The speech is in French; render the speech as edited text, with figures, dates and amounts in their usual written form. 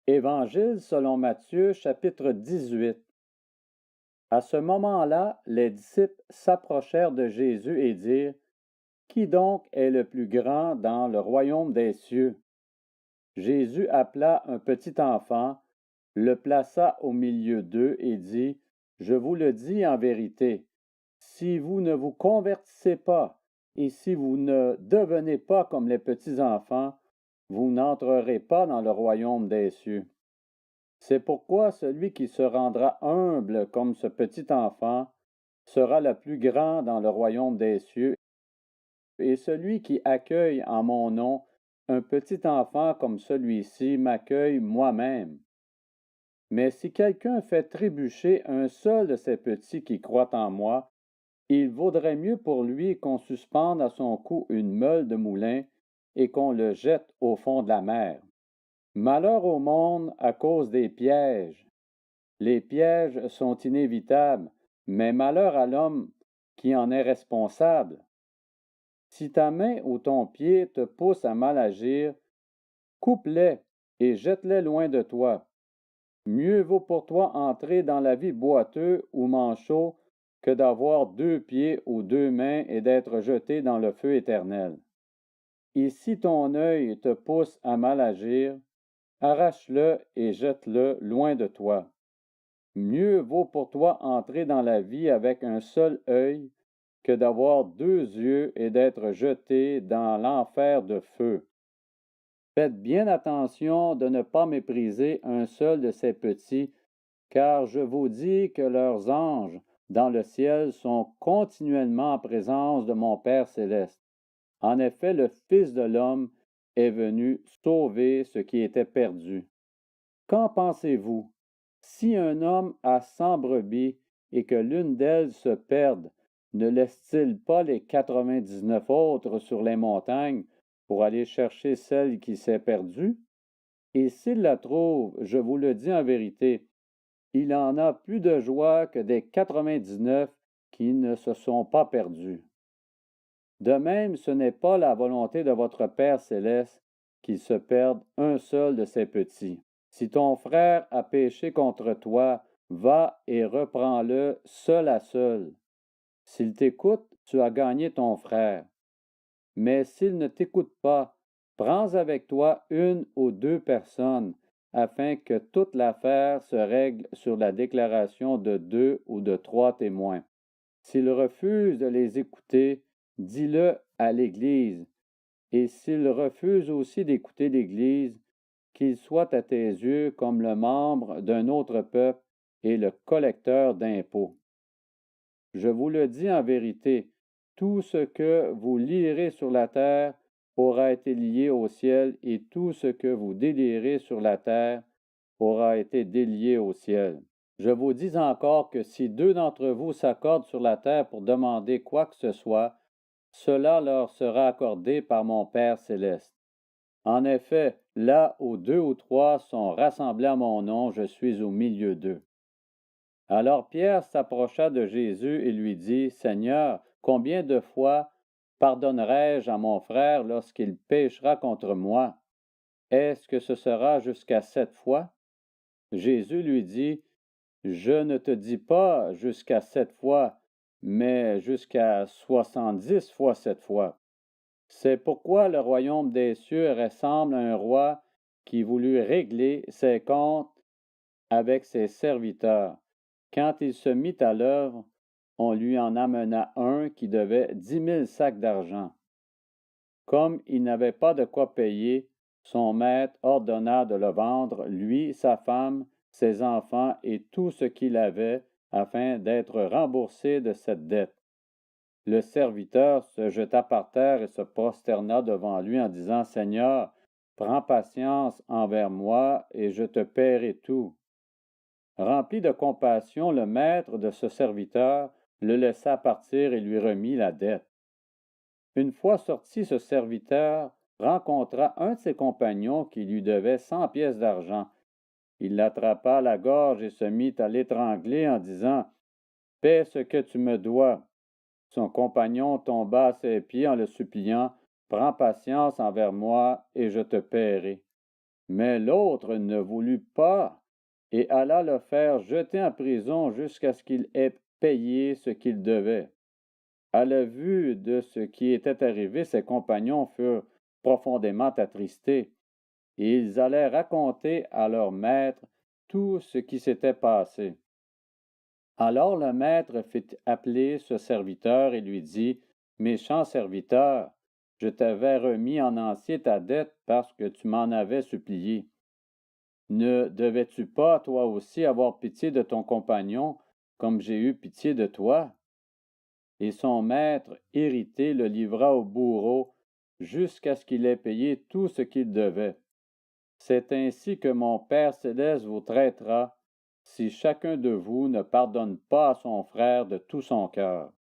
Évangile selon Matthieu, chapitre 18. À ce moment-là, les disciples s'approchèrent de Jésus et dirent, qui donc est le plus grand dans le royaume des cieux? Jésus appela un petit enfant, le plaça au milieu d'eux et dit, je vous le dis en vérité, si vous ne vous convertissez pas et si vous ne devenez pas comme les petits enfants, vous n'entrerez pas dans le royaume des cieux. C'est pourquoi celui qui se rendra humble comme ce petit enfant sera le plus grand dans le royaume des cieux, et celui qui accueille en mon nom un petit enfant comme celui-ci m'accueille moi-même. Mais si quelqu'un fait trébucher un seul de ces petits qui croient en moi, il vaudrait mieux pour lui qu'on suspende à son cou une meule de moulin et qu'on le jette au fond de la mer. Malheur au monde à cause des pièges. Les pièges sont inévitables, mais malheur à l'homme qui en est responsable. Si ta main ou ton pied te pousse à mal agir, coupe-les et jette-les loin de toi. Mieux vaut pour toi entrer dans la vie boiteux ou manchot que d'avoir 2 pieds ou 2 mains et d'être jeté dans le feu éternel. Et si ton œil te pousse à mal agir, arrache-le et jette-le loin de toi. Mieux vaut pour toi entrer dans la vie avec un seul œil que d'avoir 2 yeux et d'être jeté dans l'enfer de feu. Faites bien attention de ne pas mépriser un seul de ces petits, car je vous dis que leurs anges dans le ciel sont continuellement en présence de mon Père céleste. En effet, le Fils de l'homme est venu sauver ce qui était perdu. Qu'en pensez-vous? Si un homme a 100 brebis et que l'une d'elles se perde, ne laisse-t-il pas les 99 autres sur les montagnes pour aller chercher celle qui s'est perdue? Et s'il la trouve, je vous le dis en vérité, il en a plus de joie que des 99 qui ne se sont pas perdus. De même, ce n'est pas la volonté de votre Père céleste qu'il se perde un seul de ses petits. Si ton frère a péché contre toi, va et reprends-le seul à seul. S'il t'écoute, tu as gagné ton frère. Mais s'il ne t'écoute pas, prends avec toi 1 ou 2 personnes, afin que toute l'affaire se règle sur la déclaration de 2 ou de 3 témoins. S'il refuse de les écouter, dis-le à l'Église. Et s'il refuse aussi d'écouter l'Église, qu'il soit à tes yeux comme le membre d'un autre peuple et le collecteur d'impôts. Je vous le dis en vérité, tout ce que vous lierez sur la terre aura été lié au ciel, et tout ce que vous délierez sur la terre aura été délié au ciel. Je vous dis encore que si 2 d'entre vous s'accordent sur la terre pour demander quoi que ce soit, cela leur sera accordé par mon Père céleste. En effet, là où 2 ou 3 sont rassemblés à mon nom, je suis au milieu d'eux. Alors Pierre s'approcha de Jésus et lui dit, Seigneur, combien de fois pardonnerai-je à mon frère lorsqu'il péchera contre moi? Est-ce que ce sera jusqu'à 7 fois? Jésus lui dit, je ne te dis pas jusqu'à 7 fois, mais jusqu'à 70 fois 7 fois. C'est pourquoi le royaume des cieux ressemble à un roi qui voulut régler ses comptes avec ses serviteurs. Quand il se mit à l'œuvre, on lui en amena un qui devait 10 000 sacs d'argent. Comme il n'avait pas de quoi payer, son maître ordonna de le vendre, lui, sa femme, ses enfants et tout ce qu'il avait, afin d'être remboursé de cette dette. Le serviteur se jeta par terre et se prosterna devant lui en disant, Seigneur, prends patience envers moi et je te paierai tout. Rempli de compassion, le maître de ce serviteur le laissa partir et lui remit la dette. Une fois sorti, ce serviteur rencontra un de ses compagnons qui lui devait 100 pièces d'argent. Il l'attrapa à la gorge et se mit à l'étrangler en disant, paie ce que tu me dois. Son compagnon tomba à ses pieds en le suppliant, prends patience envers moi et je te paierai. Mais l'autre ne voulut pas et alla le faire jeter en prison jusqu'à ce qu'il ait payé ce qu'il devait. À la vue de ce qui était arrivé, ses compagnons furent profondément attristés, et ils allèrent raconter à leur maître tout ce qui s'était passé. Alors le maître fit appeler ce serviteur et lui dit, méchant serviteur, je t'avais remis en entier ta dette parce que tu m'en avais supplié. Ne devais-tu pas, toi aussi, avoir pitié de ton compagnon, comme j'ai eu pitié de toi? Et son maître, irrité, le livra au bourreau jusqu'à ce qu'il ait payé tout ce qu'il devait. C'est ainsi que mon Père céleste vous traitera si chacun de vous ne pardonne pas à son frère de tout son cœur.